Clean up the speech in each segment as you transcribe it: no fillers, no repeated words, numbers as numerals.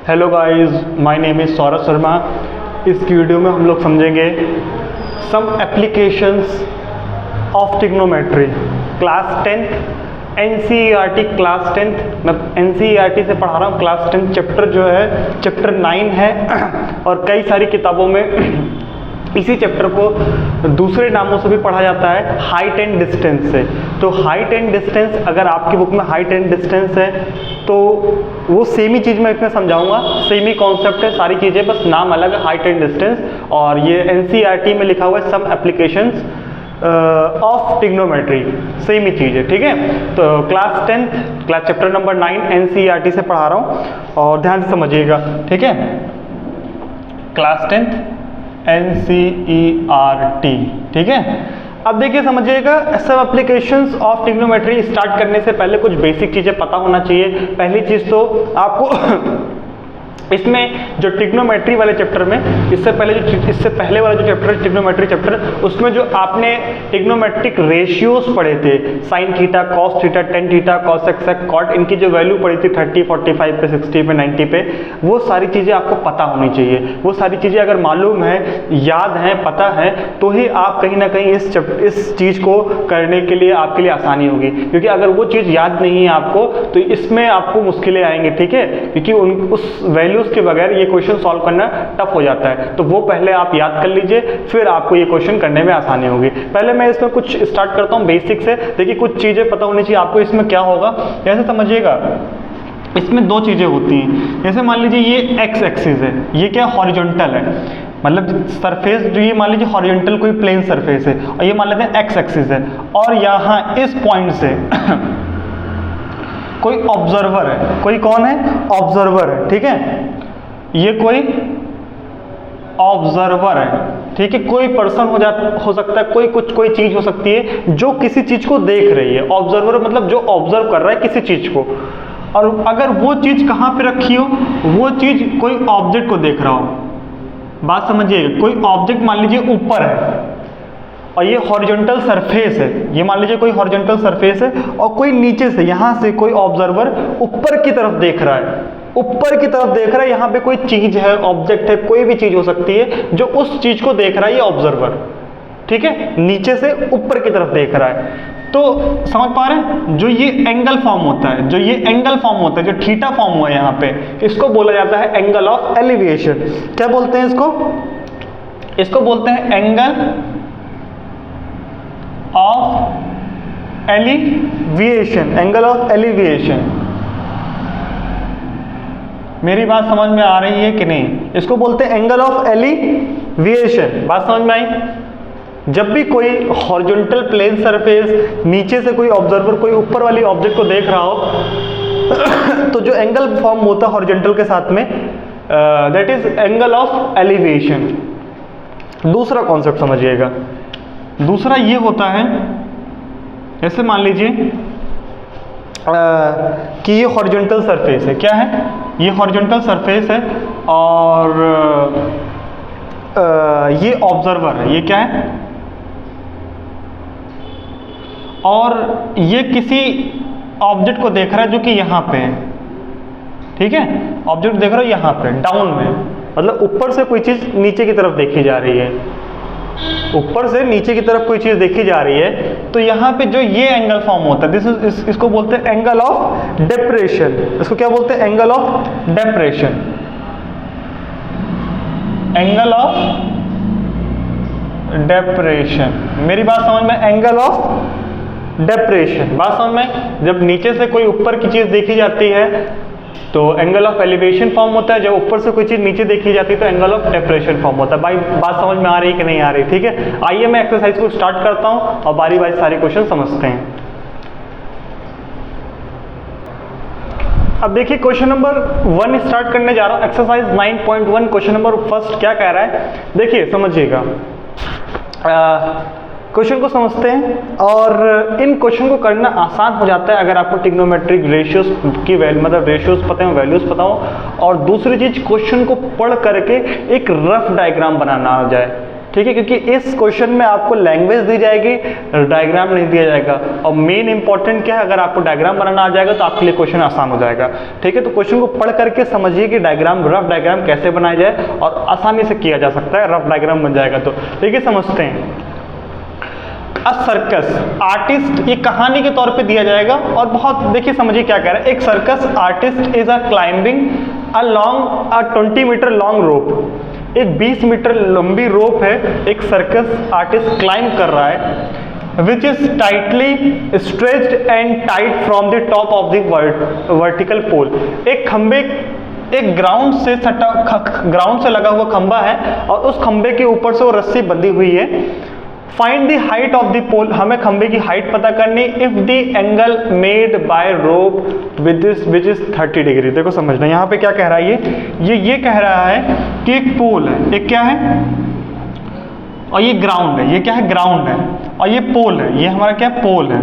Hello guys, my name is Saurabh Sharma. इस video में हम लोग समझेंगे some applications of trigonometry class 10th NCERT class 10th। मैं एनसीईआरटी से पढ़ा रहा हूँ। क्लास 10 चैप्टर जो है चैप्टर 9 है और कई सारी किताबों में इसी चैप्टर को दूसरे नामों से भी पढ़ा जाता है, हाइट एंड डिस्टेंस से। तो हाइट एंड डिस्टेंस, अगर आपकी बुक में हाइट एंड डिस्टेंस है तो वो सेम ही चीज़ मैं इसमें समझाऊंगा, सेम ही कॉन्सेप्ट है, सारी चीज़ें, बस नाम अलग है, हाइट एंड डिस्टेंस। और ये एनसीईआरटी में लिखा हुआ है some applications of trigonometry, same ही चीज़ है, ठीक है। तो class 10th class chapter number 9 NCERT से पढ़ा रहा हूँ और ध्यान से समझिएगा, ठीक है। क्लास 10th एनसीईआरटी, ठीक है। अब देखिए समझिएगा, सब एप्लीकेशंस ऑफ ट्रिग्नोमेट्री स्टार्ट करने से पहले कुछ बेसिक चीज़ें पता होना चाहिए। पहली चीज़ तो आपको इसमें जो ट्रिग्नोमेट्री वाले चैप्टर में इससे पहले वाला जो चैप्टर ट्रिग्नोमेट्री चैप्टर, उसमें जो आपने ट्रिग्नोमेट्रिक रेशियोज पढ़े थे, sine theta, cos theta, tan theta, cosec, cot, इनकी जो वैल्यू पड़ी थी 30, 45 पे, 60 पे, 90 पे, वो सारी चीज़ें आपको पता होनी चाहिए। वो सारी चीज़ें अगर मालूम है, याद है, पता है, तो ही आप कहीं ना कहीं इस चीज़ को करने के लिए आपके लिए आसानी होगी। क्योंकि अगर वो चीज़ याद नहीं है आपको तो इसमें आपको मुश्किलें आएंगी, ठीक है। क्योंकि उस वैल्यूज के बगैर ये क्वेश्चन सॉल्व करना टफ हो जाता है। तो वो पहले आप याद कर लीजिए, फिर आपको ये क्वेश्चन करने में आसानी होगी। पहले मैं इसमें कुछ स्टार्ट करता हूँ बेसिक से। देखिए कुछ चीज़ें पता होनी चाहिए आपको। इसमें क्या होगा, ऐसे समझिएगा, इसमें दो चीज़ें होती हैं। जैसे मान लीजिए ये एक्स एक्सिस है, ये क्या हॉरिजॉन्टल है, मतलब सरफेस जो ये मान लीजिए हॉरिजॉन्टल कोई प्लेन सरफेस है, और ये मान लेते हैं एक्स एक्सिस है, और यहाँ इस पॉइंट से कोई ऑब्जर्वर है। कोई कौन है? ऑब्जर्वर है, ठीक है। ये कोई ऑब्जर्वर है, ठीक है। कोई पर्सन हो सकता है, कोई चीज हो सकती है जो किसी चीज को देख रही है। ऑब्जर्वर मतलब जो ऑब्जर्व कर रहा है किसी चीज को। और अगर वो चीज कहाँ पे रखी हो, वो चीज कोई ऑब्जेक्ट को देख रहा हो। बात समझिएगा, कोई ऑब्जेक्ट मान लीजिए ऊपर है और ये हॉरिजॉन्टल सरफेस है, ये मान लीजिए कोई हॉरिजॉन्टल सरफेस है, और कोई नीचे से, यहाँ से कोई ऑब्जर्वर ऊपर की तरफ देख रहा है, ऊपर की तरफ देख रहा है। यहाँ पे कोई चीज है, ऑब्जेक्ट है, कोई भी चीज हो सकती है जो उस चीज को देख रहा है ये ऑब्जर्वर, ठीक है। नीचे से ऊपर की तरफ देख रहा है। तो समझ पा रहे हैं, जो ये एंगल फॉर्म होता है, जो थीटा फॉर्म हुआ है यहाँ पे, इसको बोला जाता है एंगल ऑफ एलिवेशन। क्या बोलते हैं इसको बोलते हैं angle of elevation, angle of elevation. मेरी बात समझ में आ रही है कि नहीं? इसको बोलते हैं एंगल ऑफ एलिवेशन। बात समझ में आई? जब भी कोई हॉरिजॉन्टल प्लेन सरफेस, नीचे से कोई ऑब्जर्वर कोई ऊपर वाली ऑब्जेक्ट को देख रहा हो तो जो एंगल फॉर्म होता है हॉरिजॉन्टल के साथ में, that is angle of elevation. दूसरा कॉन्सेप्ट समझिएगा, दूसरा ये होता है, ऐसे मान लीजिए कि ये हॉरिजॉन्टल सरफेस है। क्या है? ये हॉरिजॉन्टल सरफेस है और ये ऑब्जर्वर है। ये क्या है? और ये किसी ऑब्जेक्ट को देख रहा है जो कि यहाँ पे है, ठीक है। ऑब्जेक्ट देख रहा है यहाँ पे डाउन में, मतलब ऊपर से कोई चीज नीचे की तरफ देखी जा रही है, ऊपर से नीचे की तरफ कोई चीज देखी जा रही है। तो यहाँ पे जो ये एंगल फॉर्म होता है, इसको बोलते हैं एंगल ऑफ डेप्रेशन। इसको क्या बोलते हैं? Angle of depression. Angle of depression. मेरी बात समझ में? Angle of depression. बात समझ में? जब नीचे से कोई ऊपर की चीज देखी जाती है तो एंगल ऑफ एलिवेशन फॉर्म होता है। जब ऊपर से कोई चीज नीचे देखी जाती है तो एंगल ऑफ डेप्रेशन फॉर्म होता है। भाई बात समझ में आ रही है कि नहीं आ रही? ठीक है, आइए मैं एक्सरसाइज को स्टार्ट करता हूं और बारी बारी सारे क्वेश्चन समझते हैं। अब देखिए क्वेश्चन नंबर 1 स्टार्ट करने जा रहा हूं। एक्सरसाइज 9.1 क्वेश्चन नंबर फर्स्ट क्या कह रहा है, देखिए समझिएगा। क्वेश्चन को समझते हैं और इन क्वेश्चन को करना आसान हो जाता है अगर आपको ट्रिग्नोमेट्रिक रेशियोज की मतलब रेशियोज पता हो, वैल्यूज पता हो। और दूसरी चीज, क्वेश्चन को पढ़ करके एक रफ डायग्राम बनाना आ जाए। ठीक है, क्योंकि इस क्वेश्चन में आपको लैंग्वेज दी जाएगी, डायग्राम नहीं दिया जाएगा। और मेन इंपॉर्टेंट क्या है, अगर आपको डायग्राम बनाना आ जाएगा तो आपके लिए क्वेश्चन आसान हो जाएगा। ठीक है, तो क्वेश्चन को पढ़ करके समझिए कि डायग्राम, रफ डायग्राम कैसे बनाया जाए और आसानी से किया जा सकता है, रफ डायग्राम बन जाएगा। तो ठीक है, समझते हैं। अ सर्कस आर्टिस्ट, ये कहानी के तौर पे दिया जाएगा और बहुत देखिए समझिए क्या कह रहा है। एक circus artist is a climbing a 20 metre long rope. एक 20 मीटर लंबी रोप है, एक सर्कस आर्टिस्ट क्लाइंब कर रहा है, which is tightly stretched and tight from the top of the vertical pole. एक खंबे, एक ग्राउंड से लगा हुआ खंबा है और उस खंबे के ऊपर से वो रस्सी बंधी हुई है। Find the height of the pole, हमें खंबे की हाइट पता करनी। If the angle made by rope which is 30 degree. देखो समझना, यहाँ पे क्या कह रहा है, ये कह रहा है कि एक पोल है, एक क्या है, और ये ग्राउंड है, ये क्या है, ग्राउंड है, और ये पोल है, ये हमारा क्या है, पोल है।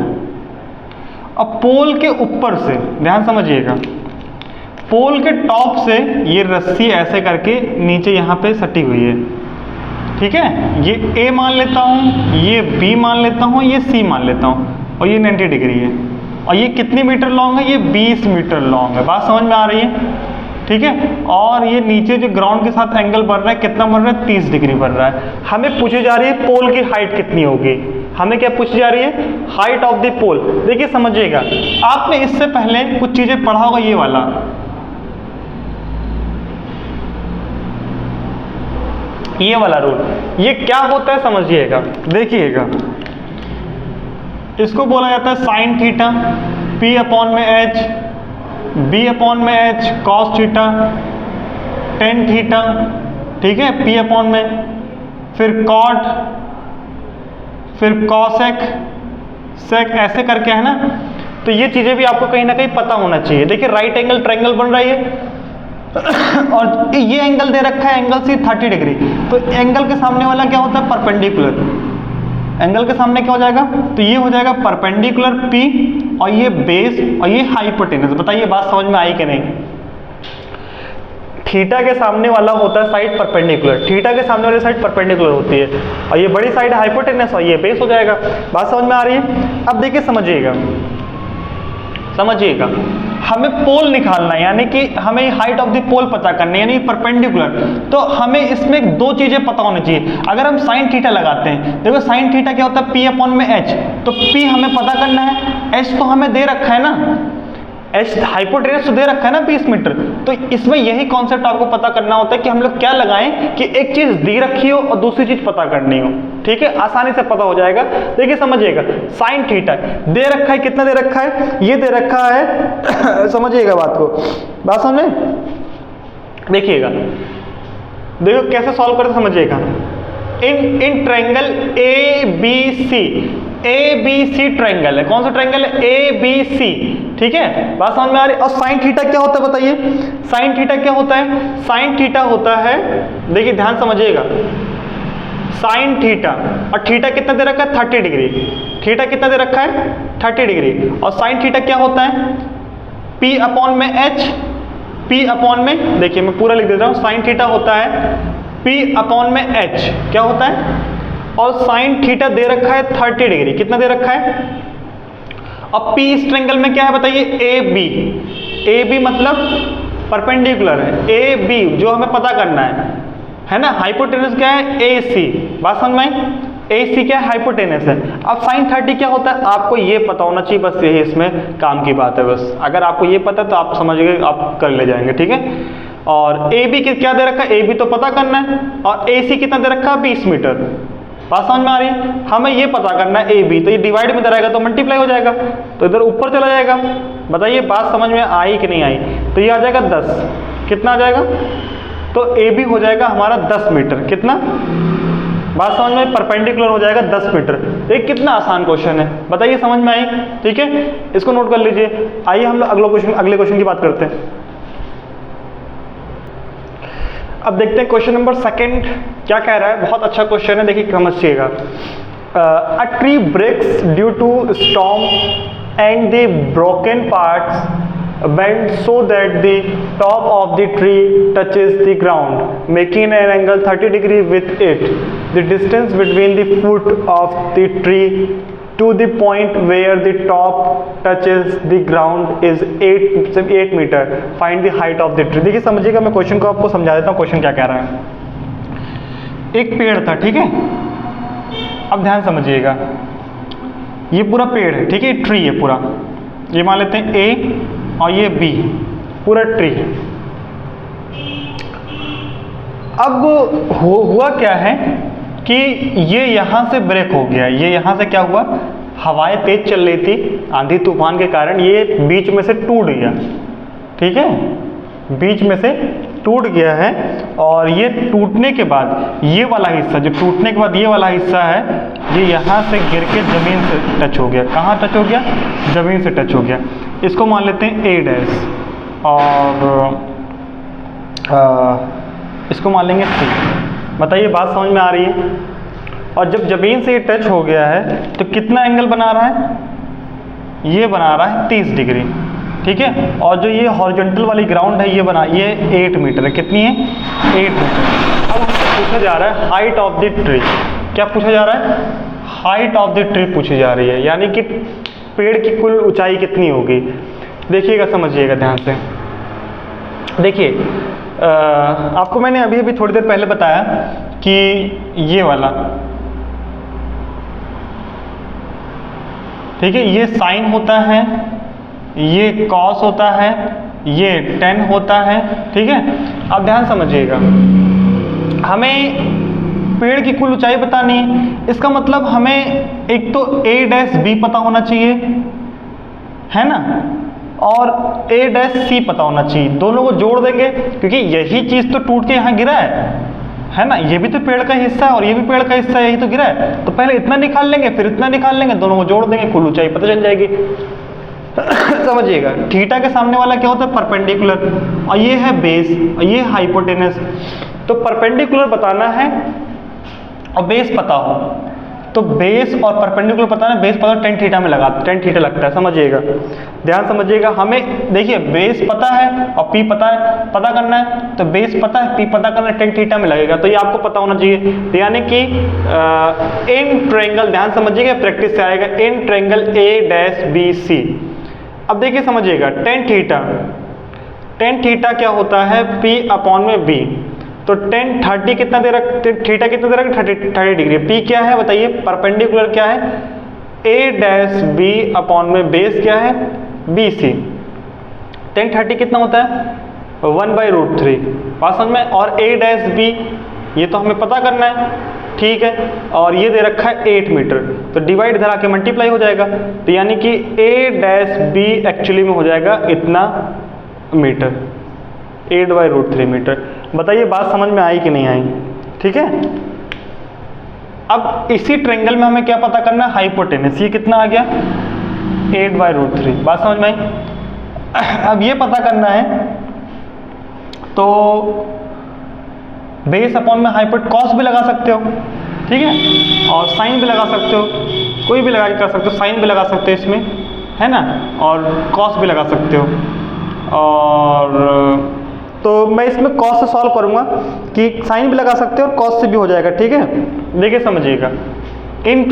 अब पोल के ऊपर से ध्यान समझिएगा, पोल के टॉप से ये रस्सी ऐसे करके नीचे यहाँ पे सटी हुई है। ठीक है, ये A मान लेता हूँ, ये B मान लेता हूँ, ये C मान लेता हूँ, और ये 90 डिग्री है। और ये कितनी मीटर लॉन्ग है, ये 20 मीटर लॉन्ग है। बात समझ में आ रही है? ठीक है, और ये नीचे जो ग्राउंड के साथ एंगल बन रहा है, कितना बन रहा है, 30 डिग्री बन रहा है। हमें पूछी जा रही है पोल की हाइट कितनी होगी। हमें क्या पूछी जा रही है, हाइट ऑफ द पोल। देखिए समझिएगा, आपने इससे पहले कुछ चीजें पढ़ा होगा, ये वाला, ये वाला रूल, ये क्या होता है समझिएगा, देखिएगा। इसको बोला जाता है साइन थीटा, P अपॉन में H, B अपॉन में H cos theta, tan theta, ठीक है, P अपॉन में, फिर कॉट, फिर कॉसेक, सेक, ऐसे करके है ना। तो ये चीजें भी आपको कहीं ना कहीं पता होना चाहिए। देखिए राइट एंगल ट्रायंगल बन रही है और ये एंगल दे रखा है, एंगल सी 30 डिग्री। तो एंगल के सामने वाला क्या होता है, परपेंडिकुलर। एंगल के सामने क्या हो जाएगा, तो ये हो जाएगा परपेंडिकुलर P, और ये बेस, और ये हाइपोटेनस। बताइए बात समझ में आई कि नहीं? थीटा के सामने वाला होता है साइड परपेंडिकुलर, थीटा के सामने वाली साइड परपेंडिकुलर होती है, और ये बड़ी साइड हाइपोटेनस और ये बेस हो जाएगा। बात समझ में आ रही है? अब देखिए समझिएगा, समझिएगा, हमें पोल निकालना है, यानी कि हमें हाइट ऑफ द पोल पता करनी है, यानी परपेंडिकुलर। तो हमें इसमें दो चीजें पता होनी चाहिए। अगर हम साइन थीटा लगाते हैं, देखो साइन थीटा क्या होता है, P अपॉन में H। तो P हमें पता करना है, H तो हमें दे रखा है ना, H हाइपोटेनस तो दे रखा है ना 20 मीटर। तो इसमें यही कॉन्सेप्ट आपको पता करना होता है कि हम लोग क्या लगाएं कि एक चीज दी रखी हो और दूसरी चीज पता करनी हो। ठीक है, आसानी से पता हो जाएगा। देखिए समझिएगा, साइन थीटा दे रखा है, कितना दे रखा है, ये दे रखा है समझिएगा बात को, बात समझे? देखिएगा, देखो कैसे सॉल्व करते समझिएगा। इन ट्रायंगल ABC ट्रायंगल है, कौन सा ट्रायंगल है, ABC। ठीक है, बात समझ में आ रही है? और साइन थीटा क्या होता है बताइए, साइन थीटा क्या होता है, साइन थीटा होता है, देखिए ध्यान समझिएगा, साइन थीटा, और थीटा कितना दे रखा है, 30 डिग्री। थीटा कितना दे रखा है, 30 डिग्री। और साइन थीटा क्या होता है, P अपॉन में H, P अपॉन में, देखिए मैं पूरा लिख देता हूँ, साइन थीटा होता है P अपॉन में H, क्या होता है, और साइन थीटा दे रखा है 30 डिग्री। कितना दे रखा है, अब P इस ट्रायंगल में क्या है बताइए, AB मतलब परपेंडिकुलर है, AB जो हमें पता करना है ना। हाइपोटेनस क्या है, AC। बात समझ में आई? AC क्या है, हाइपोटेनस है। अब साइन 30 क्या होता है, आपको ये पता होना चाहिए, बस यही इसमें काम की बात है। बस अगर आपको ये पता है तो आप समझ गए, आप कर ले जाएंगे। ठीक है, और AB क्या दे रखा है, AB तो पता करना है, और AC कितना दे रखा है, 20 मीटर। बात समझ में आ रही है? हमें ये पता करना है AB, तो ये डिवाइड में रहेगा तो मल्टीप्लाई हो जाएगा, तो इधर ऊपर चला जाएगा। बताइए बात समझ में आई कि नहीं आई? तो ये आ जाएगा 10, कितना आ जाएगा, तो AB हो जाएगा हमारा 10 मीटर। कितना, बात समझ में, परपेंडिकुलर हो जाएगा 10 मीटर। एक कितना आसान क्वेश्चन है, बताइए समझ में आई? ठीक है, इसको नोट कर लीजिए। आइए हम लोग अगले क्वेश्चन की बात करते हैं। अब देखते हैं क्वेश्चन नंबर 2 क्या कह रहा है। बहुत अच्छा क्वेश्चन है, देखिए समझिएगा। A tree breaks due to storm and the broken parts bend so that the top of the tree touches the ground, making an angle 30 degree with it. The distance between the foot of the tree to the point where the top touches the ground is 8 metre. Find the height of the tree. देखिए समझिएगा, मैं question को आपको समझा देता हूँ. Question क्या कह रहा है. एक पेड़ था, ठीक है. अब ध्यान समझिएगा, ये पूरा पेड़ है, ठीक है, ट्री है पूरा. ये मान लेते हैं ए और ये बी, पूरा ट्री है. अब हुआ क्या है कि ये यहाँ से ब्रेक हो गया. ये यहाँ से क्या हुआ, हवाएं तेज चल रही थी आंधी तूफान के कारण, ये बीच में से टूट गया. ठीक है, बीच में से टूट गया है. और ये टूटने के बाद ये वाला हिस्सा, जो टूटने के बाद ये वाला हिस्सा है, ये यहाँ से गिर के ज़मीन से टच हो गया. कहाँ टच हो गया, ज़मीन से टच हो गया. इसको मान लेते हैं ए डैश और इसको मान लेंगे सी. बताइए बात समझ में आ रही है. और जब ज़मीन से ये टच हो गया है तो कितना एंगल बना रहा है, ये बना रहा है 30 डिग्री. ठीक है, और जो ये हॉरिजॉन्टल वाली ग्राउंड है ये 8 मीटर है. कितनी है, 8 मीटर. अब हमसे पूछा जा रहा है हाइट ऑफ द ट्री. क्या पूछा जा रहा है, हाइट ऑफ द ट्री पूछी जा रही है, यानी कि पेड़ की कुल ऊंचाई कितनी होगी. देखिएगा, समझिएगा ध्यान से. देखिए आपको मैंने अभी अभी थोड़ी देर पहले बताया कि ये वाला, ठीक है, ये साइन होता है, ये कॉस होता है, ये टेन होता है. ठीक है, अब ध्यान समझिएगा, हमें पेड़ की कुल ऊंचाई बतानी है. इसका मतलब हमें एक तो ए डैश बी पता होना चाहिए, है ना, और ए डैश सी पता होना चाहिए. दोनों को जोड़ देंगे क्योंकि यही चीज़ तो टूट के यहाँ गिरा है ना. ये भी तो पेड़ का हिस्सा है और ये भी पेड़ का हिस्सा, यही तो गिरा है. तो पहले इतना निकाल लेंगे, फिर इतना निकाल लेंगे, दोनों को जोड़ देंगे, कुल ऊंचाई पता चल जाएगी. समझिएगा, थीटा के सामने वाला क्या होता है, परपेंडिकुलर, और ये है बेस और ये हाइपोटेनस. तो परपेंडिकुलर बताना है और बेस पता हो, तो बेस और परपेंडिकुलर बताना है. बेस पता हो, tan थीटा में लगा, tan थीटा लगता है. समझिएगा, ध्यान समझिएगा. हमें देखिए बेस पता है और पी पता है, पता करना है. तो बेस पता है, पी पता करना है, tan थीटा में लगेगा. तो ये आपको पता होना चाहिए. यानी कि इन ट्रायंगल, ध्यान समझिएगा, प्रैक्टिस से आएगा, in triangle A dash B C. अब देखिए समझिएगा, tan थीटा क्या होता है, P अपॉन में B. तो tan 30 कितना दे रखा, थीटा कितना दे रखा, 30 डिग्री. P क्या है बताइए, परपेंडिकुलर क्या है, A डैश B अपॉन में बेस क्या है, BC. tan 30 कितना होता है, 1/√3. बात समझ में. और A डैश B ये तो हमें पता करना है, ठीक है, और ये दे रखा है 8 मीटर. तो डिवाइड इधर आके मल्टीप्लाई हो जाएगा. तो यानी कि A डैश B एक्चुअली में हो जाएगा इतना मीटर, 8/√3 मीटर. बताइए बात समझ में आई कि नहीं आई. ठीक है, अब इसी ट्रायंगल में हमें क्या पता करना है, हाइपोटेनस. ये कितना आ गया, 8/√3. बात समझ में आई. अब ये पता करना है तो बेस अपॉन में हाइपोट, कॉस भी लगा सकते हो, ठीक है, और साइन भी लगा सकते हो, कोई भी लगा के कर सकते हो. साइन भी लगा सकते हो इसमें, है ना, और कॉस भी लगा सकते हो. और तो मैं इसमें कॉस से सॉल्व करूंगा कि साइन भी लगा सकते हो और कॉस से भी हो जाएगा. ठीक है, देखिए समझिएगा, इन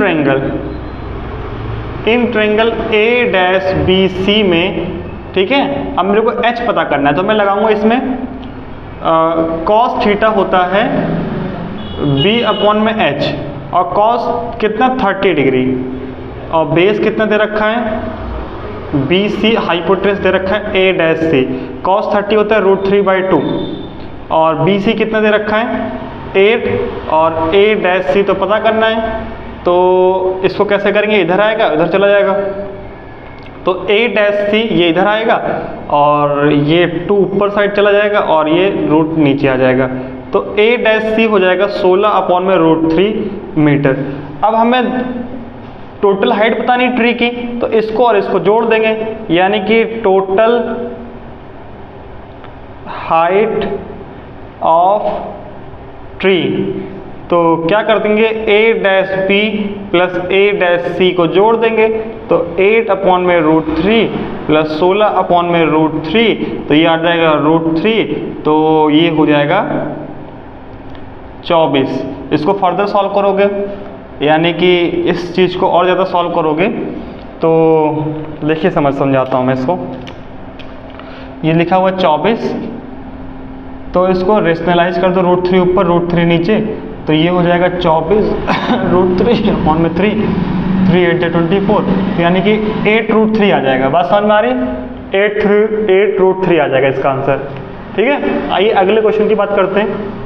triangle A dash B C में, ठीक है, अब मेरे को एच पता करना है. तो मैं लगाऊंगा इसमें कॉस थीटा होता है बी अपॉन में एच, और कॉस कितना 30 डिग्री, और बेस कितना दे रखा है, बी सी, हाइपोटेनस दे रखा है ए डैश सी. कॉस 30 होता है √3/2, और बी सी कितना दे रखा है 8, और ए डैश सी तो पता करना है. तो इसको कैसे करेंगे, इधर आएगा, इधर चला जाएगा. तो ए डैश सी ये इधर आएगा, और ये 2 ऊपर साइड चला जाएगा, और ये रूट नीचे आ जाएगा. तो ए डैश सी हो जाएगा 16 अपॉन में √3 मीटर. अब हमें टोटल हाइट बतानी ट्री की, तो इसको और इसको जोड़ देंगे, यानी कि टोटल हाइट ऑफ ट्री. तो क्या कर देंगे, ए डैश बी प्लस ए डैश सी को जोड़ देंगे, तो 8/√3 प्लस 16/√3, तो ये आ जाएगा √3, तो ये हो जाएगा 24। इसको फर्दर सॉल्व करोगे, यानी कि इस चीज़ को और ज़्यादा सॉल्व करोगे तो देखिए समझाता हूँ मैं इसको। ये लिखा हुआ 24, तो इसको रेशनलाइज कर दो, √3 ऊपर √3 नीचे, तो ये हो जाएगा 24 √3/3, 3 8 24, तो यानी कि 8√3 आ जाएगा। बात समझ में आ रही है? 8√3 आ जाएगा इसका आंसर। ठीक है, आइए अगले क्वेश्चन की बात करते हैं।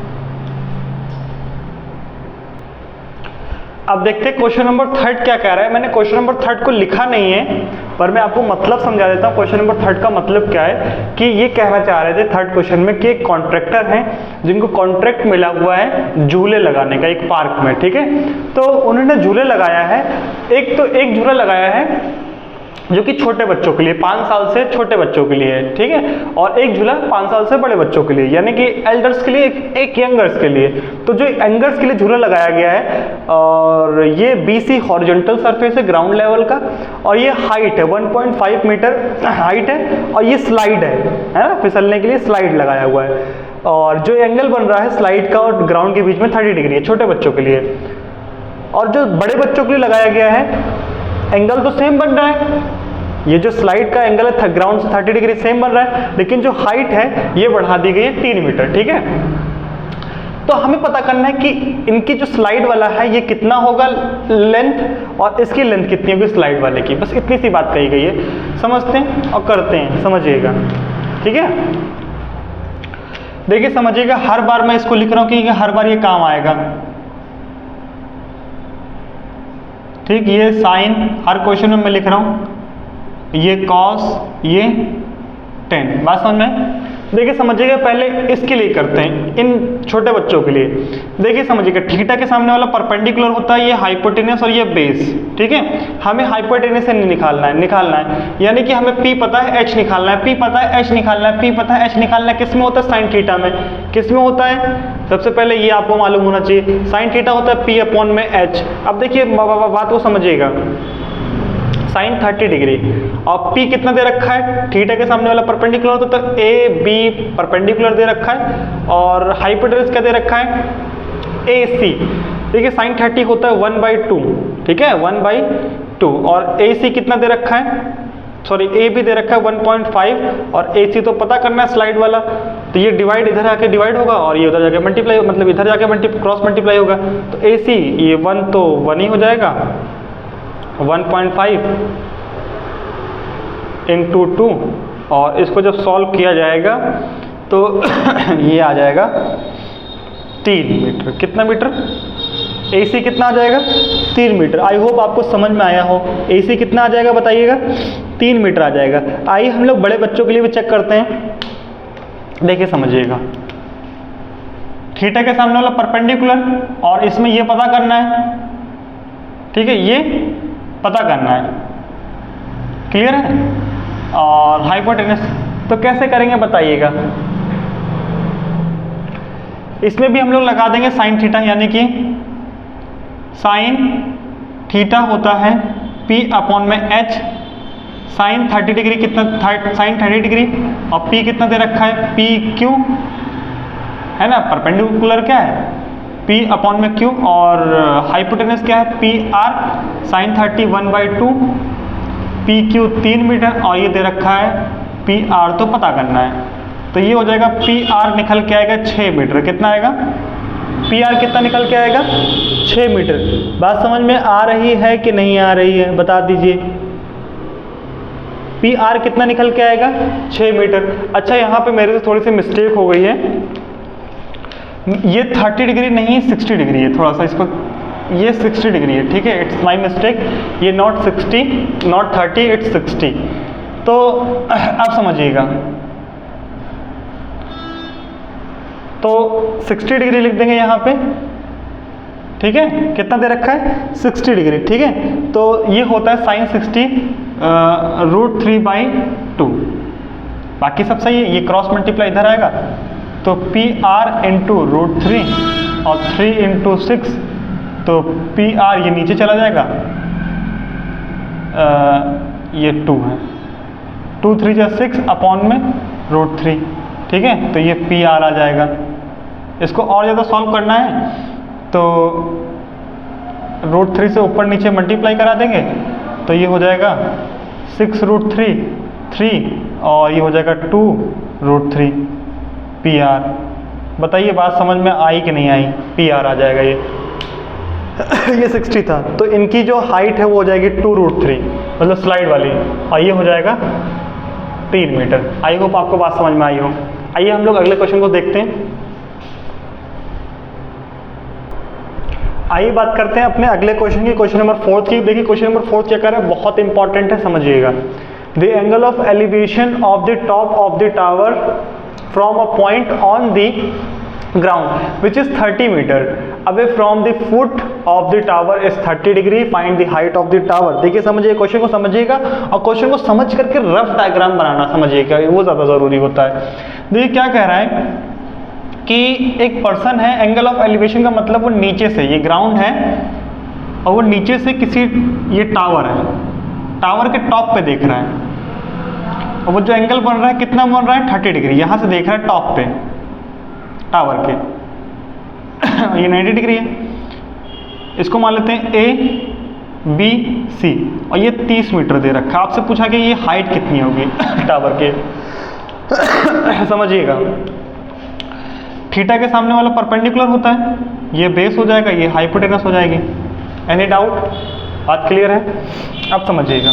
अब देखते हैं क्वेश्चन नंबर 3 क्या कह रहा है। मैंने क्वेश्चन नंबर 3 को लिखा नहीं है, पर मैं आपको मतलब समझा देता हूँ। क्वेश्चन नंबर 3 का मतलब क्या है कि ये कहना चाह रहे थे 3rd क्वेश्चन में कि एक कॉन्ट्रैक्टर हैं जिनको कॉन्ट्रैक्ट मिला हुआ है झूले लगाने का एक पार्क में। ठीक है, तो उन्होंने झूले लगाया है। एक झूला लगाया है जो कि छोटे बच्चों के लिए, 5 साल से छोटे बच्चों के लिए है। ठीक है, और एक झूला 5 साल से बड़े बच्चों के लिए, यानी कि एल्डर्स के लिए, एक यंगर्स के लिए। तो जो यंगर्स के लिए झूला लगाया गया है, और ये BC हॉरिजॉन्टल सरफेस है ग्राउंड लेवल का, और ये हाइट है 1.5 मीटर हाइट है, और ये स्लाइड है ना, फिसलने के लिए स्लाइड लगाया हुआ है। और जो एंगल बन रहा है स्लाइड का और ग्राउंड के बीच में 30 डिग्री है छोटे बच्चों के लिए। और जो बड़े बच्चों के लिए लगाया गया है एंगल तो सेम बन रहा है, ये जो स्लाइड का एंगल है ग्राउंड से 30 डिग्री सेम बन रहा है, लेकिन जो हाइट है ये बढ़ा दी गई है 3 मीटर। ठीक है, तो हमें पता करना है कि इनकी जो स्लाइड वाला है ये कितना होगा लेंथ, और इसकी लेंथ कितनी होगी स्लाइड वाले की। बस इतनी सी बात कही गई है, समझते हैं और करते हैं, समझिएगा। ठीक है, देखिए समझिएगा, हर बार मैं इसको लिख रहा हूँ कि हर बार ये काम आएगा। ठीक, ये साइन हर क्वेश्चन में मैं लिख रहा हूँ, ये कॉस, ये टेन। बात समझ में? देखिए समझिएगा, पहले इसके लिए करते हैं, इन छोटे बच्चों के लिए। देखिए समझिएगा, थीटा के सामने वाला परपेंडिकुलर होता है, ये हाइपोटेनस और ये बेस। ठीक है, हमें हाइपोटेनस से निकालना है, यानी कि हमें P पता है, H निकालना है, P पता है, H निकालना है, P पता है, H निकालना है। किस में होता है? साइन थीटा में। किस में होता है? सबसे पहले ये आपको मालूम होना चाहिए, साइन थीटा होता है P/H। अब देखिए बात को समझिएगा, साइन 30 डिग्री और P कितना दे रखा है, थीटा के सामने वाला परपेंडिकुलर होता है, तो AB परपेंडिकुलर दे रखा है, और हाइपोटेनस क्या दे रखा है? AC। देखिए साइन 30 होता है 1/2। ठीक है, 1/2, और AC कितना दे रखा है, सॉरी AB दे रखा है 1.5, और AC तो पता करना है स्लाइड वाला, तो ये डिवाइड इधर आके डिवाइड होगा, और ये उधर जाके मल्टीप्लाई, मतलब इधर जाके क्रॉस मल्टीप्लाई होगा, तो AC ये 1 तो 1 ही हो जाएगा, 1.5 × 2, और इसको जब सॉल्व किया जाएगा तो ये आ जाएगा 3 मीटर। कितना मीटर? AC कितना आ जाएगा? 3 मीटर। आई होप आपको समझ में आया हो। AC कितना आ जाएगा बताइएगा? 3 मीटर आ जाएगा। आइए हम लोग बड़े बच्चों के लिए भी चेक करते हैं। देखिए समझिएगा, थीटा के सामने वाला परपेंडिकुलर, और इसमें ये पता करना है। ठीक है, ये पता करना है, क्लियर है? और हाइपोटेनस तो कैसे करेंगे बताइएगा? इसमें भी हम लोग लगा देंगे साइन थीटा, यानी कि साइन थीटा होता है P/H। साइन 30 डिग्री कितना, साइन 30 डिग्री, और P कितना दे रखा है? PQ है ना, परपेंडिकुलर क्या है? P/Q, और हाइपोटेनस क्या है? PR। साइन 30 1/2, PQ 3 मीटर, और ये दे रखा है PR, तो पता करना है। तो ये हो जाएगा PR निकल के आएगा 6 मीटर। कितना आएगा? PR कितना निकल के आएगा? 6 मीटर। बात समझ में आ रही है कि नहीं आ रही है, बता दीजिए। PR कितना निकल के आएगा? 6 मीटर। अच्छा, यहाँ पे मेरे से थोड़ी सी मिस्टेक हो गई है, ये 30 डिग्री नहीं 60 डिग्री है, थोड़ा सा इसको, ये 60 डिग्री है। ठीक है, इट्स माय मिस्टेक, ये नॉट 30, इट्स 60। तो आप समझिएगा, तो 60 डिग्री लिख देंगे यहाँ पे। ठीक है, कितना दे रखा है? 60 डिग्री। ठीक है, तो ये होता है साइन 60 √3/2। बाकी सब सही है, ये क्रॉस मल्टीप्लाई इधर आएगा, तो PR × √3 और 3 × 6, तो PR ये नीचे चला जाएगा, ये 2 है, 2 3 जा 6 अपॉन में √3, ठीक है। तो ये पी आर आ जाएगा। इसको और ज़्यादा सॉल्व करना है तो √3 से ऊपर नीचे मल्टीप्लाई करा देंगे तो ये हो जाएगा 6√3 3 और ये हो जाएगा 2√3 पी आर। बताइए बात समझ में आई कि नहीं आई? पी आर आ जाएगा ये ये 60 था तो इनकी जो हाइट है वो हो जाएगी 2√3 मतलब स्लाइड वाली, और ये हो जाएगा 3 मीटर। आई होप आपको बात समझ में आई हो। आइए हम लोग अगले क्वेश्चन को देखते हैं। आइए बात करते हैं अपने अगले क्वेश्चन की, क्वेश्चन नंबर 4 की। देखिए क्वेश्चन नंबर 4 क्या कर रहा है, बहुत इंपॉर्टेंट है, समझिएगा। The angle of elevation of the top of the tower from a point on the ground which is 30 metre away from the foot of the tower is 30 degree, find the height of the tower. देखिए समझिए, question को समझिएगा और question को समझ करके rough diagram बनाना समझिएगा, वो ज़्यादा ज़रूरी होता है। देखिए क्या कह रहा है कि एक पर्सन है, एंगल ऑफ एलिवेशन का मतलब वो नीचे से, ये ग्राउंड है और वो नीचे से किसी, ये टावर है, टावर के टॉप पे देख रहा है और वो जो एंगल बन रहा है कितना बन रहा है 30 डिग्री, यहाँ से देख रहा है टॉप पे टावर के ये 90 डिग्री है। इसको मान लेते हैं A B C और ये 30 मीटर दे रखा है। आपसे पूछा कि ये हाइट कितनी होगी टावर के समझिएगा, थीटा के सामने वाला परपेंडिकुलर होता है, ये बेस हो जाएगा, ये हाइपोटेनस हो जाएगी। Any doubt? बात क्लियर है? अब समझिएगा,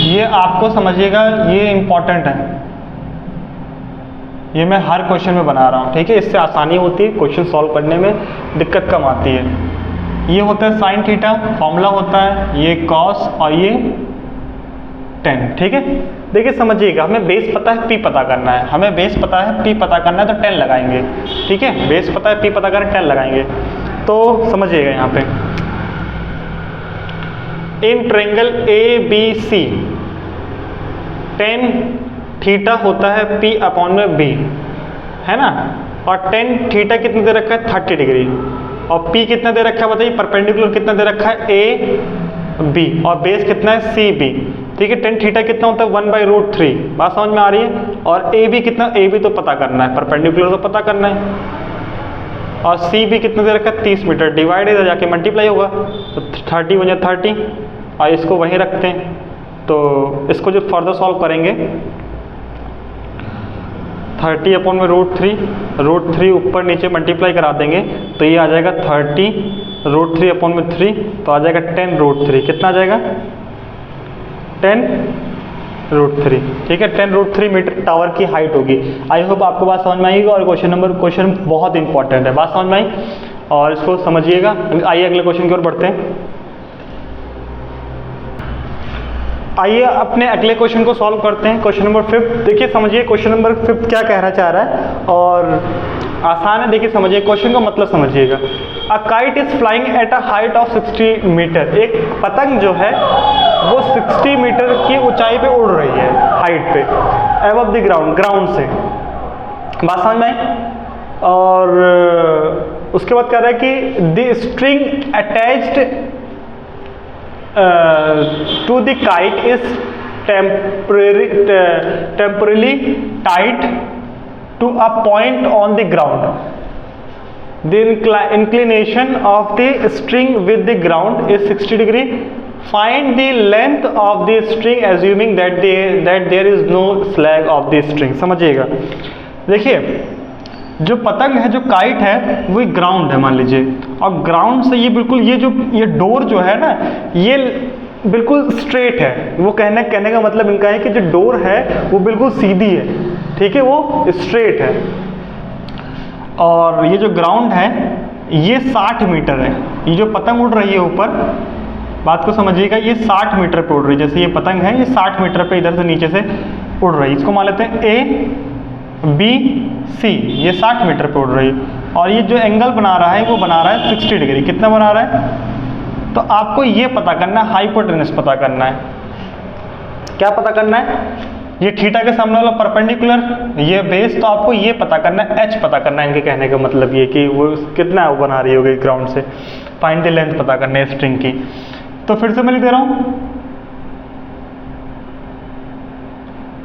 ये आपको समझिएगा, ये इंपॉर्टेंट है, ये मैं हर क्वेश्चन में बना रहा हूँ, ठीक है। इससे आसानी होती है, क्वेश्चन सॉल्व करने में दिक्कत कम आती है। ये होता है साइन थीटा, फॉर्मूला होता है ये कॉस और ये tan, ठीक है। देखिए समझिएगा, हमें बेस पता है, पी पता करना है, हमें बेस पता है, पी पता करना है तो 10 लगाएंगे, ठीक है। बेस पता है, पी पता करना है, 10 लगाएंगे। तो समझिएगा यहाँ पे in triangle ABC tan theta होता है P अपॉन में B, है ना, और tan थीटा कितना दे रखा है 30 डिग्री, और P कितना दे रखा है बताइए, परपेंडिकुलर कितना दे रखा है AB, और बेस कितना है CB, ठीक है। tan थीटा कितना होता है 1/√3, बात समझ में आ रही है। और AB कितना, AB तो पता करना है, परपेंडिकुलर तो पता करना है, और CB कितना दे रखा है 30 मीटर, डिवाइड है जाके मल्टीप्लाई होगा तो 30 बन जाए 30, और इसको वहीं रखते हैं। तो इसको जो फर्दर सॉल्व करेंगे 30 अपॉन में √3 ऊपर नीचे मल्टीप्लाई करा देंगे तो ये आ जाएगा 30 √3 अपॉन में 3 तो आ जाएगा 10 √3, कितना आ जाएगा 10 √3, ठीक है। 10 √3 मीटर टावर की हाइट होगी। आई होप आपको बात समझ में आएगी। और क्वेश्चन बहुत इंपॉर्टेंट है, बात समझ में आई और इसको समझिएगा। आइए अगले क्वेश्चन की ओर बढ़ते हैं। आइए अपने अगले क्वेश्चन को सॉल्व करते हैं, क्वेश्चन नंबर 5। देखिए समझिए क्वेश्चन नंबर 5 क्या कहना चाह रहा है, और आसान है, देखिए समझिए क्वेश्चन का मतलब समझिएगा। A kite is flying at a height of 60 metre, एक पतंग जो है वो 60 मीटर की ऊंचाई पे उड़ रही है, हाइट पे, अबव द ग्राउंड, ग्राउंड से, बात समझ में आई। और उसके बाद कह रहा है कि the string attached to the kite is temporarily tied to a point on the ground. The inclination of the string with the ground is 60 degree. Find the length of the string assuming that there is no slag of the string. समझिएगा, देखिए जो पतंग है, जो kite है, वो ground है मान लीजिए, और ग्राउंड से ये बिल्कुल ये डोर जो है ना, ये बिल्कुल स्ट्रेट है। वो कहने का मतलब इनका है कि जो डोर है वो बिल्कुल सीधी है, ठीक है, वो स्ट्रेट है। और ये जो ग्राउंड है ये 60 मीटर है। ये जो पतंग उड़ रही है ऊपर, बात को समझिएगा, ये 60 मीटर पे उड़ रही है। जैसे ये पतंग है, ये 60 मीटर पे इधर से नीचे से उड़ रही है। इसको मान लेते हैं A B C, ये 60 मीटर पे उड़ रही है, और ये जो एंगल बना रहा है वो बना रहा है 60 डिग्री। कितना बना रहा है? तो आपको ये पता करना है, हाइपोटेनस पता करना है। क्या पता करना है? ये थीटा के सामने वाला परपेंडिकुलर, ये बेस, तो आपको ये पता करना है, h पता करना है। इनके कहने का मतलब ये कि वो कितना वो बना रही होगी ग्राउंड से। फाइंड द लेंथ पता करना है स्ट्रिंग की। तो फिर से मैं लिख दे रहा हूं,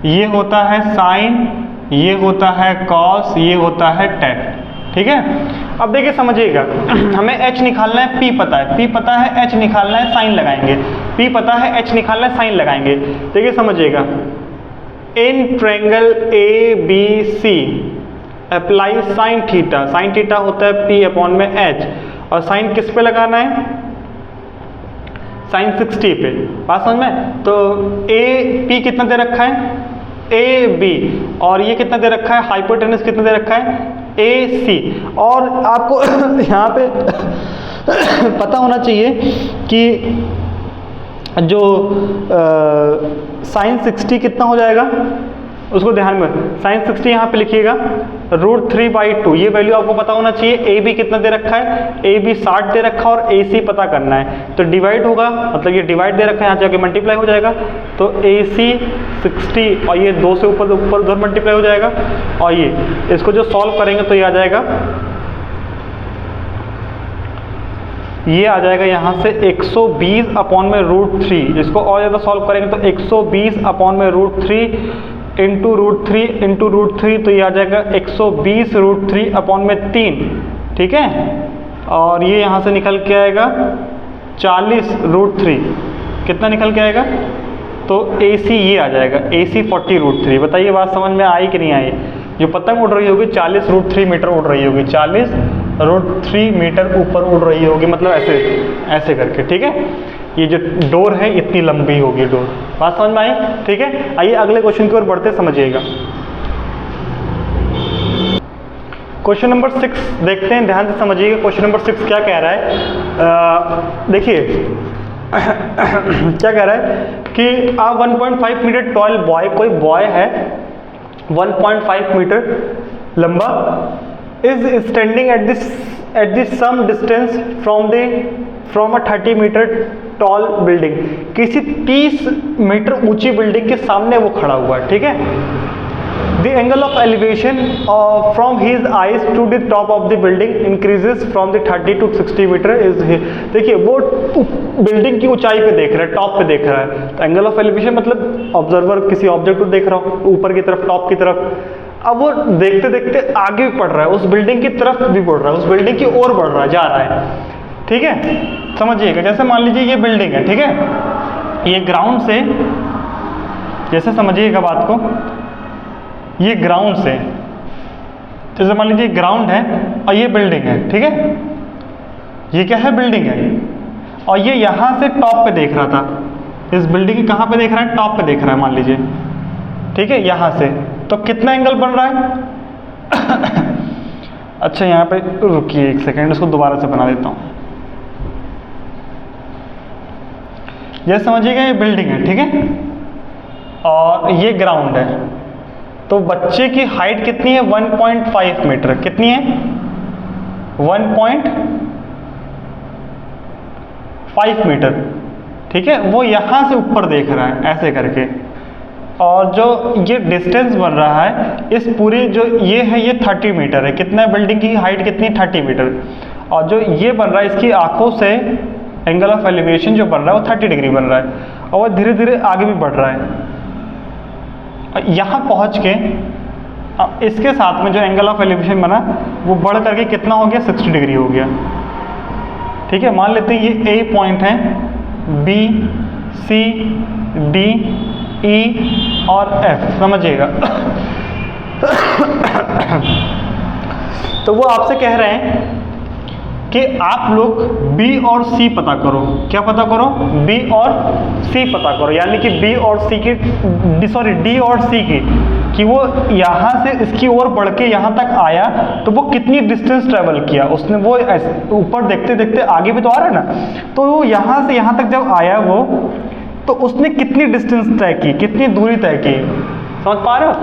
ये होता है साइन, ये होता है कॉस, ये होता है टेन। ठीक है, अब देखिए समझिएगा, हमें h निकालना है, p पता है, p पता है, h निकालना है, साइन लगाएंगे, p पता है, h निकालना है, साइन लगाएंगे। देखिए समझिएगा, इन triangle ABC apply sine theta, sine theta होता है p अपॉन में h, और साइन किस पे लगाना है, साइन 60 पे। बात समझ में? तो p कितना दे रखा है, AB, और ये कितना दे रखा है, हाइपोटेनस कितना दे रखा है, AC। और आपको यहाँ पे पता होना चाहिए कि जो साइन 60 कितना हो जाएगा, उसको ध्यान में, साइन 60 यहाँ पे लिखिएगा √3/2, ये वैल्यू आपको पता होना चाहिए। AB कितना दे रखा है, AB 60 दे रखा है, और AC पता करना है, तो डिवाइड होगा, मतलब ये डिवाइड दे रखा है, यहाँ जाके मल्टीप्लाई हो जाएगा, तो AC 60 और ये 2 से ऊपर उधर मल्टीप्लाई हो जाएगा, और ये इसको जो सॉल्व करेंगे तो ये आ जाएगा, ये आ जाएगा यहाँ से 120 अपॉन में √3, इसको और ज़्यादा सॉल्व करेंगे तो 120 अपॉन में √3 इंटू √3, तो ये आ जाएगा 120 √3 अपॉन में 3। ठीक है, और ये यहाँ से निकल के आएगा 40 √3, कितना निकल के आएगा, तो AC ये आ जाएगा, AC 40 √3। बताइए बात समझ में आई कि नहीं आई? जो पतंग उड़ रही होगी 40 √3 मीटर उड़ रही होगी, 40 √3 मीटर ऊपर उड़ रही होगी, मतलब ऐसे ऐसे करके। ठीक है, ये जो डोर है इतनी लंबी होगी डोर। बात समझ में आई? ठीक है, आइए अगले क्वेश्चन की ओर बढ़ते समझिएगा। क्वेश्चन नंबर 6 देखते हैं, ध्यान से समझिएगा। क्वेश्चन नंबर 6 क्या कह रहा है, देखिए क्या कह रहा है कि 1.5 मीटर टॉल बॉय, कोई बॉय है 1.5 मीटर लंबा, is standing at this some distance from a 30 metre tall building, किसी 30 मीटर ऊंची बिल्डिंग के सामने वो खड़ा हुआ है। ठीक है, the angle of elevation from his eyes to the top of the building increases from the 30 to 60 metre is. देखिए वो बिल्डिंग की ऊंचाई पे देख रहा है, टॉप पे देख रहा है, तो एंगल ऑफ एलिवेशन मतलब ऑब्जर्वर किसी ऑब्जेक्ट को देख रहा हो ऊपर की तरफ, टॉप की तरफ। अब वो देखते देखते आगे भी बढ़ रहा है, उस बिल्डिंग की तरफ भी बढ़ रहा है, उस बिल्डिंग की ओर बढ़ रहा है, जा रहा है। ठीक है, समझिएगा, जैसे मान लीजिए ये बिल्डिंग है, ठीक है, ये ग्राउंड से, जैसे समझिएगा बात को, ये ग्राउंड से, जैसे मान लीजिए ग्राउंड है और ये बिल्डिंग है। ठीक है, ये क्या है, बिल्डिंग है, और ये यहाँ से टॉप पे देख रहा था, इस बिल्डिंग की कहाँ पे देख रहा है, टॉप पे देख रहा है मान लीजिए। ठीक है, यहाँ से, तो कितना एंगल बन रहा है अच्छा यहाँ पे रुकिए एक सेकेंड, इसको दोबारा से बना देता हूँ। जैसे समझिएगा ये बिल्डिंग है, ठीक है, और ये ग्राउंड है, तो बच्चे की हाइट कितनी है, 1.5 मीटर। कितनी है, 1.5 मीटर। ठीक है, वो यहाँ से ऊपर देख रहा है ऐसे करके, और जो ये डिस्टेंस बन रहा है इस पूरी जो ये है, ये 30 मीटर है। कितना है, बिल्डिंग की हाइट कितनी, 30 मीटर, और जो ये बन रहा है इसकी आंखों से एंगल ऑफ एलिवेशन जो बन रहा है वो 30 डिग्री बन रहा है, और वो धीरे धीरे आगे भी बढ़ रहा है। यहाँ पहुँच के इसके साथ में जो एंगल ऑफ एलिवेशन बना वो बढ़ करके कितना हो गया, 60 डिग्री हो गया। ठीक है, मान लेते हैं ये A पॉइंट है, B, C, D, E और F, समझिएगा तो वो आपसे कह रहे हैं कि आप लोग B और C पता करो। क्या पता करो, B और C पता करो, यानी कि B और C की, D और C की, कि वो यहाँ से इसकी ओर बढ़ के यहाँ तक आया तो वो कितनी डिस्टेंस ट्रेवल किया उसने, वो ऊपर देखते देखते आगे भी तो आ रहा है ना, तो वो यहाँ से यहाँ तक जब आया वो, तो उसने कितनी डिस्टेंस तय की, कितनी दूरी तय की, समझ पा रहे हो?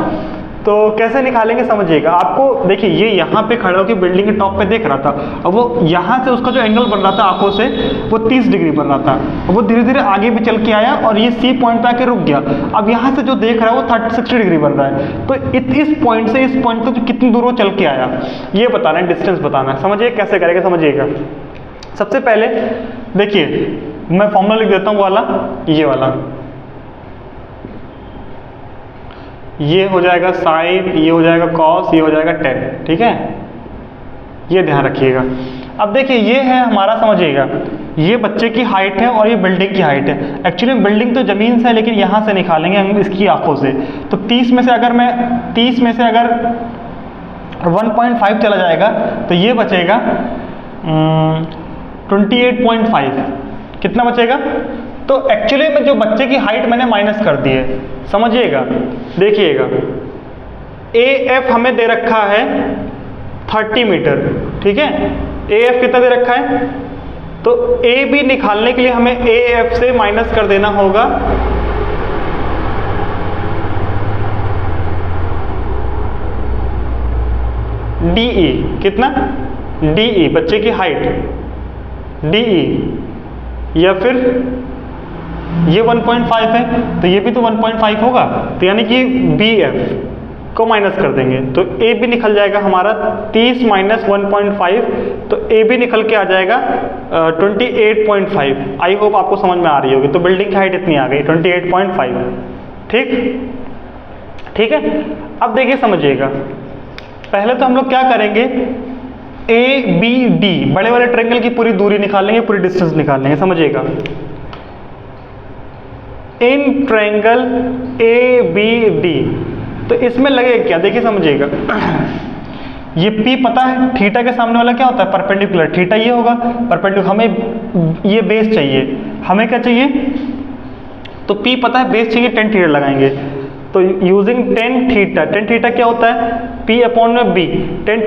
तो कैसे निकालेंगे समझिएगा। आपको देखिए ये यहाँ पे खड़ा होकर बिल्डिंग के टॉप पे देख रहा था, अब वो यहाँ से उसका जो एंगल बन रहा था आंखों से वो 30 डिग्री बन रहा था, अब वो धीरे धीरे आगे भी चल के आया और ये C पॉइंट पे आके रुक गया। अब यहाँ से जो देख रहा है वो 60 डिग्री बन रहा है, तो इस पॉइंट से इस पॉइंट तक कितनी दूर वो चल के आया ये बताना है, डिस्टेंस बताना है। समझिए कैसे करेगा, समझिएगा। सबसे पहले देखिए मैं फॉर्मूला लिख देता हूँ वाला, ये वाला, ये हो जाएगा साइन, ये हो जाएगा कॉस, ये हो जाएगा टेन, ठीक है, ये ध्यान रखिएगा। अब देखिए ये है हमारा, समझिएगा ये बच्चे की हाइट है और ये बिल्डिंग की हाइट है। एक्चुअली बिल्डिंग तो ज़मीन से है, लेकिन यहाँ से निकालेंगे हम इसकी आंखों से। तो 30 में से अगर 1.5 चला जाएगा तो ये बचेगा 28.5। कितना बचेगा? तो एक्चुअली में जो बच्चे की हाइट मैंने माइनस कर दी है, समझिएगा, देखिएगा AF हमें दे रखा है 30 मीटर, ठीक है, AF कितना दे रखा है, तो AB निकालने के लिए हमें AF से माइनस कर देना होगा DE। कितना? DE बच्चे की हाइट, DE, या फिर ये 1.5 है तो ये भी तो 1.5 होगा, तो यानी कि BF को माइनस कर देंगे तो AB निकल जाएगा हमारा 30 माइनस 1.5, तो AB निकल के आ जाएगा 28.5। आई होप आपको समझ में आ रही होगी। तो बिल्डिंग की हाइट इतनी आ गई 28.5, ठीक है। अब देखिए समझिएगा, पहले तो हम लोग क्या करेंगे, ABD बड़े वाले ट्रायंगल की पूरी दूरी निकालेंगे, पूरी डिस्टेंस निकालेंगे, समझिएगा। इन ट्रायंगल ABD, तो इसमें लगेगा क्या, देखिए समझिएगा, ये P पता है, थीटा के सामने वाला क्या होता है, परपेंडिकुलर, थीटा ये होगा परपेंडिकुलर, हमें ये बेस चाहिए, हमें क्या चाहिए, तो P पता है, बेस चाहिए, tan थीटा लगाएंगे। तो यूजिंग tan थीटा क्या होता है, P अपॉन में B, tan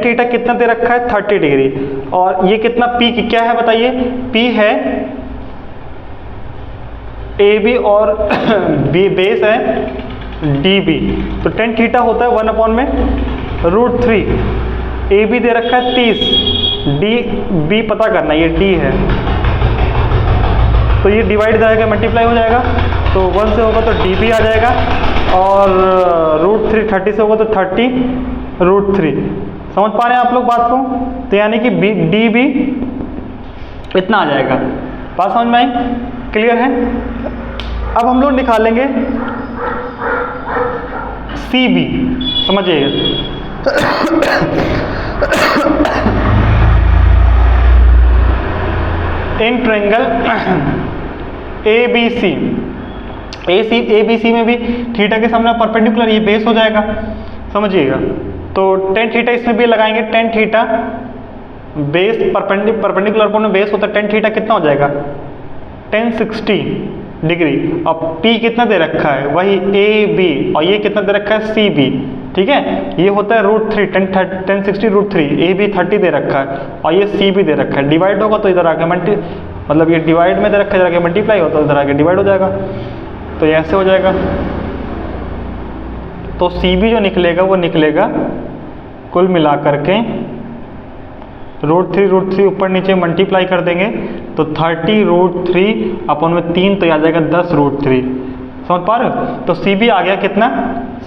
थीटा कितना दे रखा है 30 डिग्री, और ये कितना P की क्या है बताइए, P है AB और B बेस है DB, तो tan थीटा होता है 1 अपॉन में √3, AB दे रखा है 30, DB पता करना, ये D है, तो ये डिवाइड जाएगा, मल्टीप्लाई हो जाएगा, तो 1 से होगा तो DB आ जाएगा, और √3 30 से होगा तो 30 √3। समझ पा रहे हैं आप लोग बात को? तो यानी कि DB इतना आ जाएगा। बात समझ में आई? क्लियर है? अब हम लोग निकालेंगे CB, समझिएगा, इन ट्रायंगल ABC में भी थीटा के सामने परपेंडिकुलर, ये बेस हो जाएगा, समझिएगा। तो tan थीटा इसमें भी लगाएंगे, tan थीटा बेस परपेंडिकुलर में बेस होता है, tan थीटा कितना हो जाएगा, tan 60 डिग्री, और P कितना दे रखा है, वही AB, और ये कितना दे रखा है CB, ठीक है, ये होता है √3, tan 60 √3, AB 30 दे रखा है, और ये CB दे रखा है, डिवाइड होगा तो इधर आके मतलब ये डिवाइड में दे रखा है, इधर आके मल्टीप्लाई होता है, इधर आके डिवाइड हो जाएगा, तो ये ऐसे हो जाएगा। तो CB जो निकलेगा वो निकलेगा कुल मिलाकर के √3 ऊपर नीचे मल्टीप्लाई कर देंगे तो 30 √3 अपन में 3, तो आ जाएगा 10 √3। समझ पा रहे हो? तो CB आ गया कितना,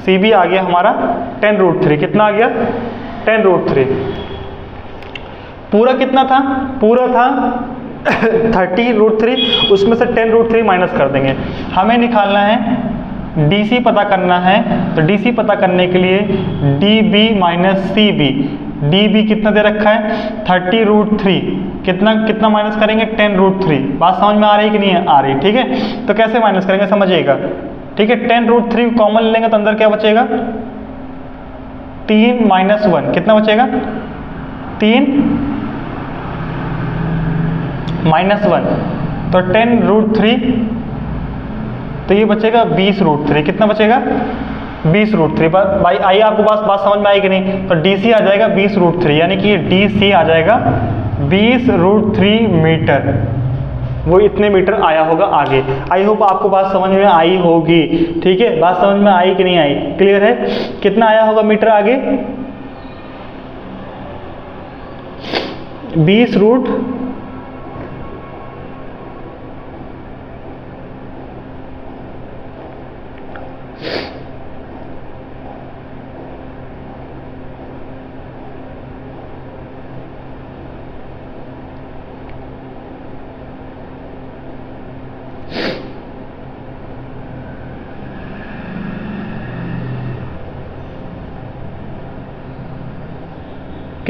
CB आ गया हमारा 10 √3। कितना आ गया, 10 √3। पूरा कितना था, पूरा था 30 √3, उसमें से 10 √3 माइनस कर देंगे। हमें निकालना है DC पता करना है, तो DC पता करने के लिए DB माइनस CB, DB कितना दे रखा है 30 √3, कितना माइनस करेंगे 10 √3। बात समझ में आ रही कि नहीं आ रही? ठीक है, तो कैसे माइनस करेंगे समझिएगा, ठीक है। 10 √3 कॉमन लेंगे तो अंदर क्या बचेगा, 3 माइनस 1, कितना बचेगा 3 माइनस 1, तो 10 √3, तो ये बचेगा 20 √3। कितना बचेगा 20 √3। भाई आइए आपको बात समझ में आई कि नहीं, तो DC आ जाएगा 20 √3, यानी कि DC आ जाएगा 20 √3 मीटर, वो इतने मीटर आया होगा आगे। आई होप आपको बात समझ में आई होगी, ठीक है। बात समझ में आई कि नहीं आई, क्लियर है? कितना आया होगा मीटर आगे, 20 √,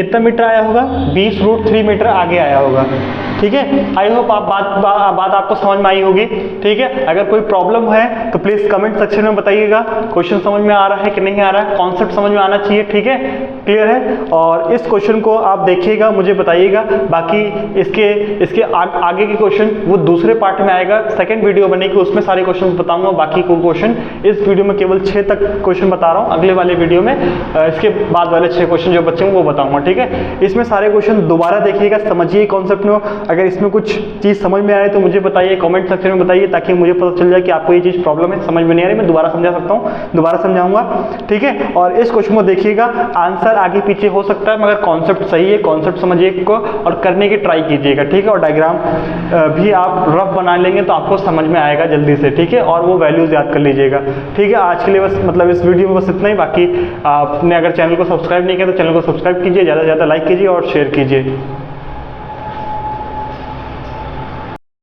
कितना मीटर आया होगा, 20√3 मीटर आगे आया होगा। ठीक है, आई होप आप बात आपको समझ में आई होगी। ठीक है, अगर कोई प्रॉब्लम है तो प्लीज कमेंट सेक्शन में बताइएगा। क्वेश्चन समझ में आ रहा है कि नहीं आ रहा है, कॉन्सेप्ट समझ में आना चाहिए। ठीक है, क्लियर है। और इस क्वेश्चन को आप देखिएगा, मुझे बताइएगा। बाकी इसके आगे के क्वेश्चन वो दूसरे पार्ट में आएगा, सेकंड वीडियो बनेगी, उसमें सारे क्वेश्चन बताऊंगा। बाकी को क्वेश्चन इस वीडियो में केवल 6 तक क्वेश्चन बता रहा हूँ, अगले वाले वीडियो में इसके बाद वाले 6 क्वेश्चन जो बच्चे वो बताऊंगा। ठीक है, इसमें सारे क्वेश्चन दोबारा देखिएगा, समझिए कॉन्सेप्ट में। अगर इसमें कुछ चीज समझ में आ रही है तो मुझे बताइए, कमेंट सेक्शन में बताइए, ताकि मुझे पता चल जाए कि आपको ये चीज प्रॉब्लम है, समझ में नहीं आ रही, मैं दोबारा समझा सकता हूँ, दोबारा समझाऊंगा। ठीक है, और इस क्वेश्चन को देखिएगा, आंसर आगे पीछे हो सकता है, मगर कॉन्सेप्ट सही है, कॉन्सेप्ट समझिए को और करने की ट्राई कीजिएगा। ठीक है, और डायग्राम भी आप रफ बना लेंगे तो आपको समझ में आएगा जल्दी से। ठीक है, और वो वैल्यूज याद कर लीजिएगा। ठीक है, आज के लिए बस मतलब इस वीडियो में बस इतना ही। बाकी आपने अगर चैनल को सब्सक्राइब नहीं किया तो चैनल को सब्सक्राइब कीजिए, ज़्यादा से ज़्यादा लाइक कीजिए और शेयर कीजिए।